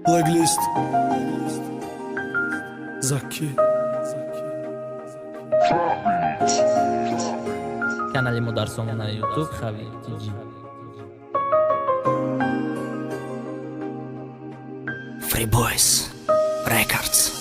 Blacklist Zaki Канали Модарсон на YouTube Xavi TG. Free Boys Records.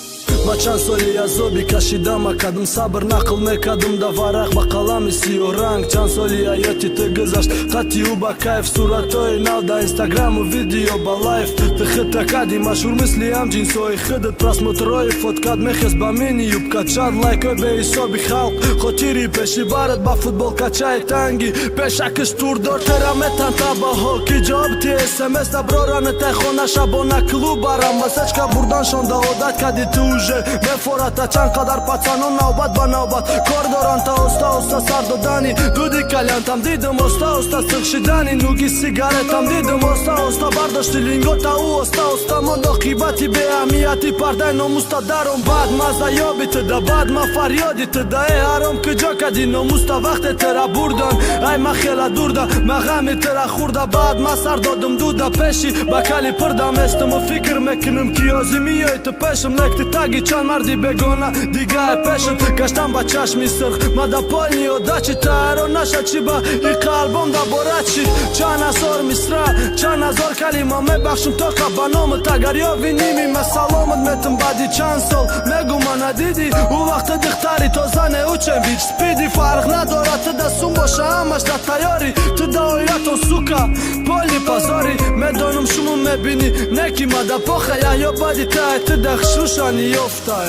Бачан соли азоби кашидам акадым сабр нақл мекадым да варақ ба қалами сию ранг чанд соли ҳаёти ту гузашт қатъиу ба кайф суратҳои нав да инстаграму видео ба лайф ты хита кади машҳур мисли ҳамҷинсои хидат просмотрҳои фоткат мехест ба мини юбка чанд лайкҳои беҳисоби халқ хотири пеши барат ба футболкачаи танги пешакиш турдор тера метанта баҳо ки ҷавоб ти смс аброранатай хона шабона клуб барам масачка бурданшон да одат кади ту уже мефората чанд қадар пацанон навбат ба навбат кор доранд та оста сар додани дуди калянтам дидим оста сиғшидани нуги сигаретам дидим оста бардошти лингота ӯ оста мондо қибати беаҳамияти пардаи номуста даром бад маза ёби туда бад ма фарёди туда ҳаром куҷо кади номуста вақте тера бурдан ай ма хела дурда ма ғами тера хурда бад ма сар додим дуда пеши ба кали пирдам эстиму фикр мекуним ки озимиёи ту пешим лекти таги чанд марди бегона дигаи пешин гаштам ба чашми сирх ма да полни одачи тайро наша чи ба и қалбом да борачи чанд ҳазор мисра чанд ҳазор калима мебахшим то ка ба номат агар ёбиними ма саломат метим баъди чанд сол мегу ма надиди ӯ вақти духтари тоза неучем ҳич спиди фарқ надорад ту да сум боша ҳамаш да тайёри ту да оятон сука полни пазори медонам шумо мебини не ки ма да похая ё бади тай ту да хушрушани ёфтай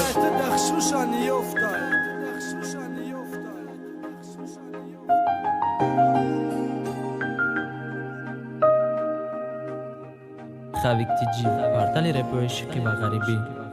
Xavi TG портали рэпои шиқи ва ғарибӣ.